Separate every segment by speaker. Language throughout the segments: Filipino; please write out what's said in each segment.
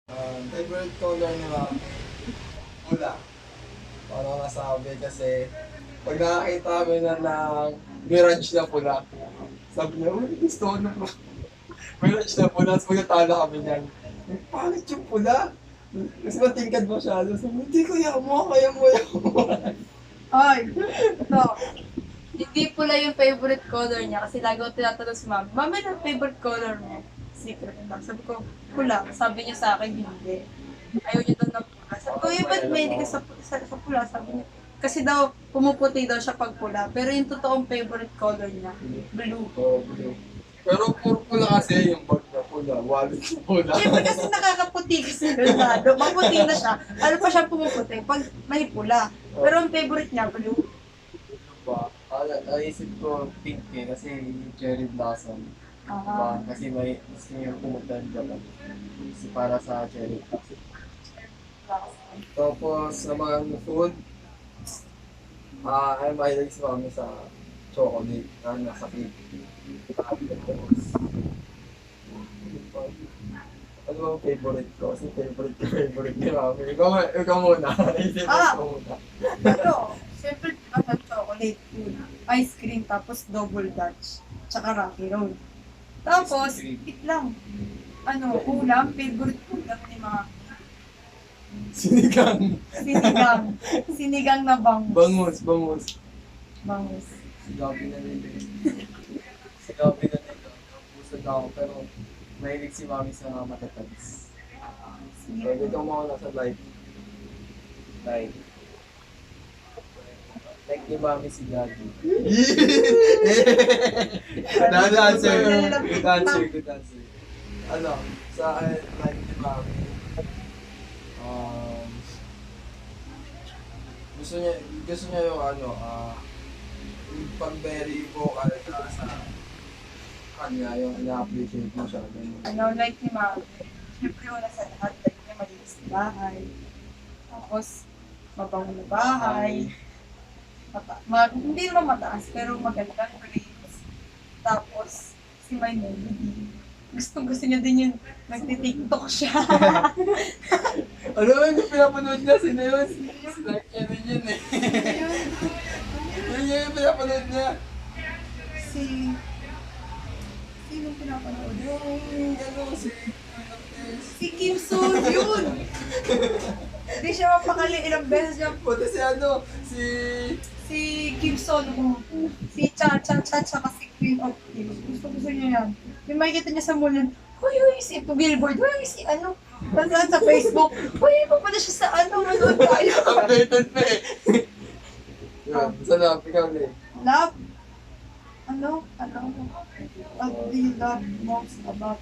Speaker 1: Favorite color ni Mami? Pula. Parang nasabi kasi pag nakakita kami na ng Mirage na pula, sabi niya, uy, gusto ko na pula. Mirage na pula, tapos magkatalo kami niyan. Pangit yung pula. Kasi matingkad masyado. Sabi, hindi kaya mo, kaya mo yan.
Speaker 2: Ay, ito. Hindi pula yung favorite color niya kasi lagi ko tinatanong si Mami, Mami, ano favorite color mo? Secret lang. Sabi ko, pula. Sabi niya sa akin, hindi. Ayaw niya daw ng pula. Sabi ko, ba't may hindi ka sa pula? Sabi niya, kasi daw, pumuputi daw siya pag pula. Pero yung totoong favorite color niya, blue.
Speaker 1: Oh, blue. Pero puro pula kasi yung bag na pula, wallet na pula.
Speaker 2: Siyempre kasi nakakaputi kasi Leonardo. Maputi na siya. Ano pa siya pumuputi pag may pula. Pero ang favorite niya, blue.
Speaker 1: Diba? Naisip ko pink kasi cherry blossom. Diba?
Speaker 2: Ah.
Speaker 1: Kasi may gusto niya pumunta ng Japan. Kasi para sa cherry blossom. Tapos naman food, ay mahilig si Mami sa chocolate na nasa cake. Tapos, ano bang favorite ko? Kasi favorite ni Mami. Ikaw muna. Isipin ko muna.
Speaker 2: Pero, siyempre, chocolate food, ice cream, tapos double dutch, tsaka Rocky Road. Tapos, eat lang. Ano, ulam, favorite ulam ni mga
Speaker 1: Sinigang.
Speaker 2: sinigang. Sinigang na bangus.
Speaker 1: Bangus.
Speaker 2: Bangus.
Speaker 1: Sigabi na nito. Sigabi na nito. Pusod na ako pero mahilig si Mami sa matatamis. Pwede kang mawala sa live. Like, like ni Mami si Daddy. Good answer. Good answer. Good answer. Ano, sa akin, like ni Mami. Um, gusto niya yung ano, yung pag very vocal na sa kanya, yung ina-appreciate mo siya. Ganun.
Speaker 2: Ano, like ni Mami, siyempre una sa lahat, like niya malinis na bahay. Tapos, mabango na bahay. Hindi naman mataas, pero magandang grades. Tapos, si My Melody. Gusto niya din yung nagtitiktok siya.
Speaker 1: Ano yung pinapanood niya? Sino yun? Like niya rin yun eh. Yun yung pinapanood niya.
Speaker 2: Sino pinapanood?
Speaker 1: Yung ano,
Speaker 2: Si Kim So yun! Hindi siya mapakali, ilang beses niya
Speaker 1: Pati si ano,
Speaker 2: si Kim So, si Cha Cha Cha Cha si Queen of Kings. Gusto niya yan. Yung makikita niya sa mall yun, uy, si Billboard, uy, si ano, nasaan sa Facebook, uy, papunta siya sa ano, manood tayo.
Speaker 1: updated pa eh. Yun, salamat, ikaw na eh.
Speaker 2: Love? What do you love most about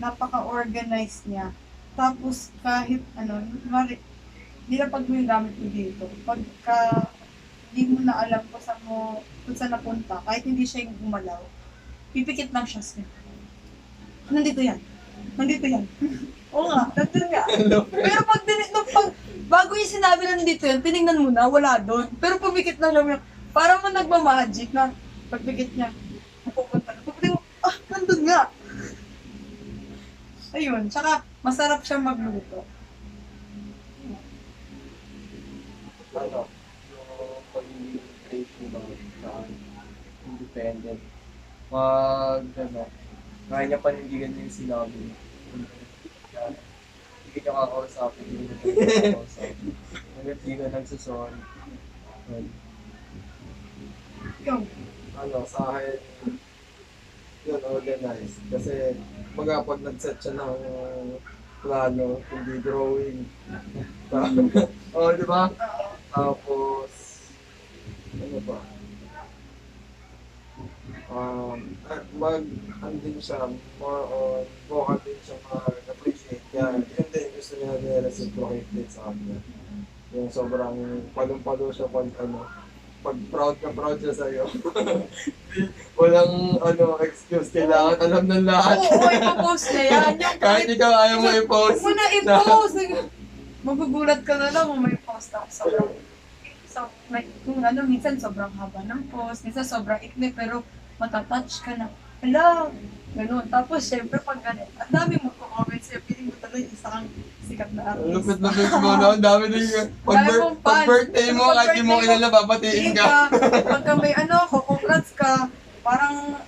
Speaker 2: napaka-organized niya. Tapos kahit hindi na pag may gamit ko dito, pagka hindi mo na alam kung saan napunta, kahit hindi siya yung gumalaw, pipikit lang siya sa'yo. Nandito yan. Oo nga, nandito nga. Pero bago yung sinabi na nandito yan, tinignan mo na, wala doon. Pero pumikit na lang yung, parang man nagmamagic na, pagpikit niya, pupunta na. Pagpikit mo, nandun nga. Ayun, tsaka masarap siya magluto.
Speaker 1: Ano, yung pagiging creative ba, independent. Kaya niya panindigan yung sinabi. Hindi ka kakausapin, hindi ka kakausapin. Hindi ka nagsasorry.
Speaker 2: Yung,
Speaker 1: Ano, sa akin, yun, organized. Kasi, pag nag-set siya ng plano, hindi drawing. Di ba? Tapos, ano ba? Andin siya, more on, vocal din siya mag-appreciate niya. Yun din, gusto niya na-reciprocate din sa kanya. Yung sobrang palong-palo siya pag proud siya sa'yo. Walang excuse, kailangan alam ng lahat.
Speaker 2: oo, ipopost niya yan.
Speaker 1: Kahit ikaw ayaw mo i-post.
Speaker 2: Huwag mo na i-post. Magugulat ka na lang kung may post ako. Minsan sobrang haba ng post, minsan sobrang ikli, pero matatouch ka na. Hala, Ganun. Tapos, syempre, pag ganun, ang dami mo comment sa'yo, piling mo talaga isa kang sikat na
Speaker 1: Ang
Speaker 2: artist.
Speaker 1: lupit-lupit mo, no? Ang dami din yun.
Speaker 2: Dami mong
Speaker 1: Pag
Speaker 2: fans.
Speaker 1: birthday mo,
Speaker 2: Pag
Speaker 1: kahit di mo
Speaker 2: birthday
Speaker 1: kilala, babatiin ka.
Speaker 2: Pagka may ano ako, congrats ka, parang,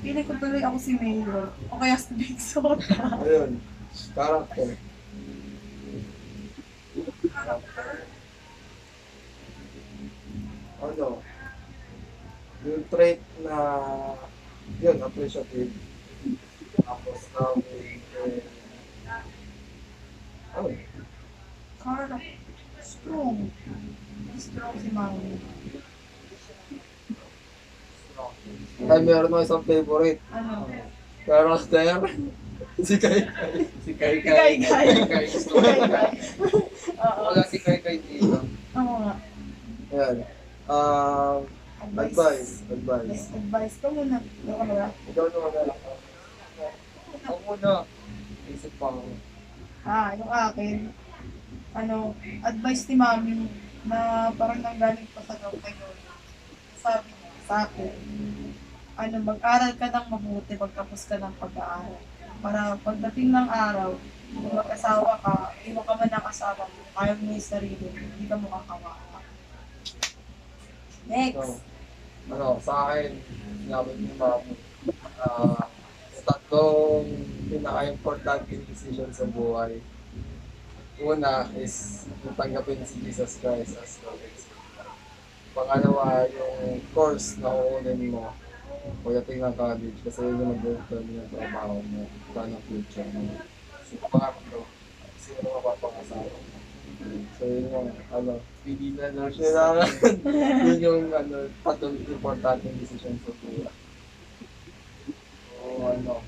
Speaker 2: piling ko tuloy ako si Mayor. O kaya si Big Sota.
Speaker 1: Ayun. Character. Ano? Yung trait na yun, appreciative. Tapos loving and ano?
Speaker 2: Cara, strong. Strong si Mami.
Speaker 1: Ay, meron ako isang favorite.
Speaker 2: Ano?
Speaker 1: Character. Si Kai Kai.
Speaker 3: Si Kai
Speaker 2: Kai
Speaker 3: Kai.
Speaker 2: Kai.
Speaker 3: Kai gusto ko.
Speaker 2: Oo.
Speaker 3: Wala si Kai Kai dito.
Speaker 2: Oo nga.
Speaker 1: Ayan. Advice.
Speaker 2: Advice ko muna. Ano ka ba?
Speaker 1: Ikaw naman na lang.
Speaker 3: Ako muna. Isip pa ako.
Speaker 2: Yung akin, ano, advice ni Mami na parang nanggaling pa sa daw kay Lola. Sabi niya sa akin, ano, mag-aral ka ng mabuti pagtapos ka ng pag-aaral. Para pagdating ng araw, kung mag-asawa ka, iwan ka man ng asawa mo, kaya mo yung sarili mo, hindi ka makakawawa. Next.
Speaker 1: Sa akin, sinabi ni Mami, tatlong pinaka-importante decision sa buhay. Una is tanggapin si Jesus Christ as Lord and Savior. Pangalawa, yung course na uunin mo pagdating ng college kasi yun yung mag-determine ng trabaho mo, ng future mo. So, pangatlo, sino mapapangasawa mo. So, yun yung,
Speaker 3: Pili na lang
Speaker 1: kailangan, yun yung, tatlong importante decision sa buhay. So,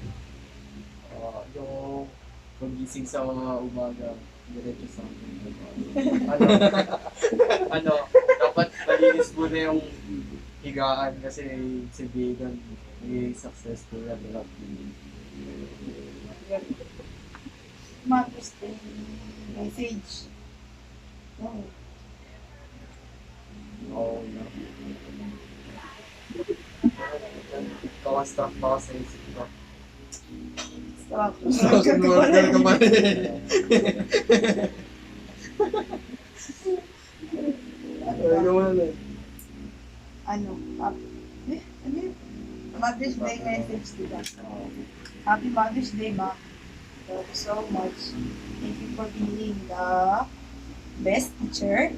Speaker 3: yung pagising sa mga umaga, diretso sa akin. Dapat malinis muna yung higaan kasi si Vegan magiging successful at lahat.
Speaker 2: Mother's Day message. Oh.
Speaker 3: Oo na. Kawas-truck pa ako sa isip ko.
Speaker 2: Stop.
Speaker 1: order ka pa rin. Ano mo na
Speaker 2: Ano yun? Mother's Day message, diba? Happy Mother's Day, Ma. Thank you so much. Thank you for being the best teacher.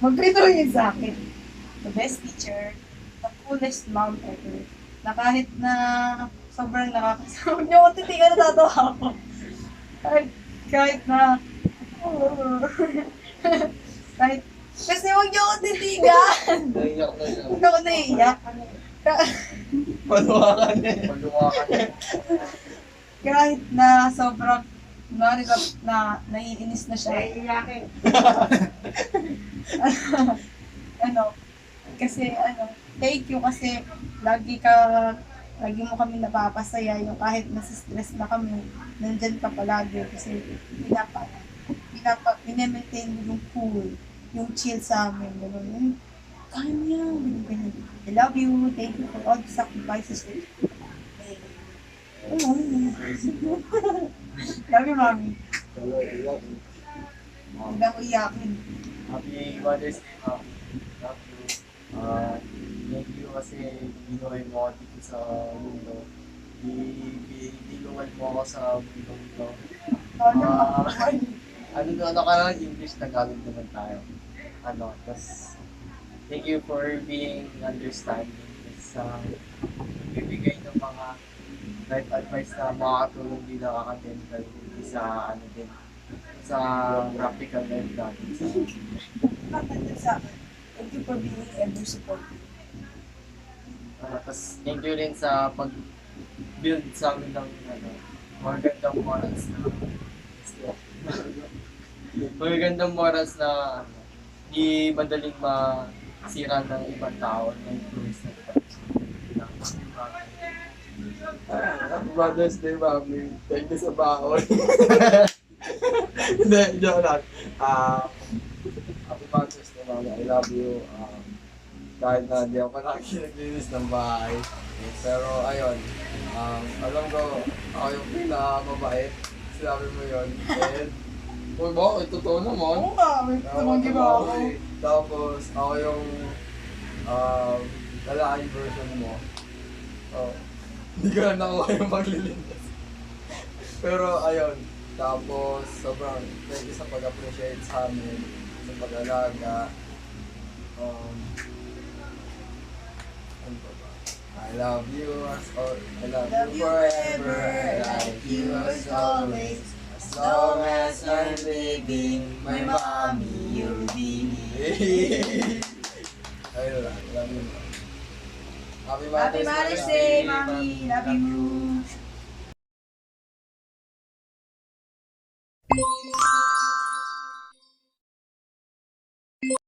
Speaker 2: Mag-read yun sa akin. The best teacher, the coolest mom ever. Na kahit na sobrang nakakasawa. Huwag niyo ako titigan, natatawa ako. Kahit na kahit kasi huwag niyo ako titigan.
Speaker 3: Naiyak na siya.
Speaker 2: Huwag ako naiiyak.
Speaker 1: Panuwakan eh.
Speaker 3: Pagluwakan niya.
Speaker 2: Kahit na sobrang na naiinis na siya. Naiiyakin. Thank you kasi lagi mo kami napapasaya, yung kahit nasa-stress na kami, nandyan ka palagi kasi minemaintain mo yung cool, yung chill sa amin, gano'n. Yung, kaya mo yan, ganyan. I love you, thank you for all the sacrifices that you made. Love you, Mami. Huwag na ko iyakin.
Speaker 3: Happy Mother's Day, Mom. Love you. Thank you kasi binuhay mo ako dito sa mundo. Dinulungan mo ako sa mundo ito. Ano ka English, Tagalog naman tayo. Tas thank you for being understanding. Bibigay ng mga life advice na makakatulong din nakaka-dental hindi sa sa practical life natin.
Speaker 2: Thank you for being ever supportive.
Speaker 3: Tapos thank you rin sa pag-build sa amin ng magagandang morals na di madaling masira ng ibang tao na influence na
Speaker 1: Happy Mother's Day, Mami. Thank you sa baon. Hindi, joke lang. Happy Mother's Day, Mami. I love you. Kahit na di ako palagi naglinis ng bahay. Pero ayun, alam ko, ako yung pinakamabait. Sinabi mo yun. And, uy, bakit? Totoo naman.
Speaker 2: Oo nga, may tumanggi ba ako?
Speaker 1: Tapos, ako yung lalaki version mo. Oh. Hindi ko na nakuha yung maglilinis. Pero, ayun. Tapos, sobrang thank you sa pag-appreciate sa amin, sa pag-alaga. Ano ba ba? I love you as all. I love you forever. I like you as always. As long as I'm living, my mommy, you'll be here. Ayun lang. Love you, mom. Happy
Speaker 2: Happy Mother's Day, Mommy! Love you!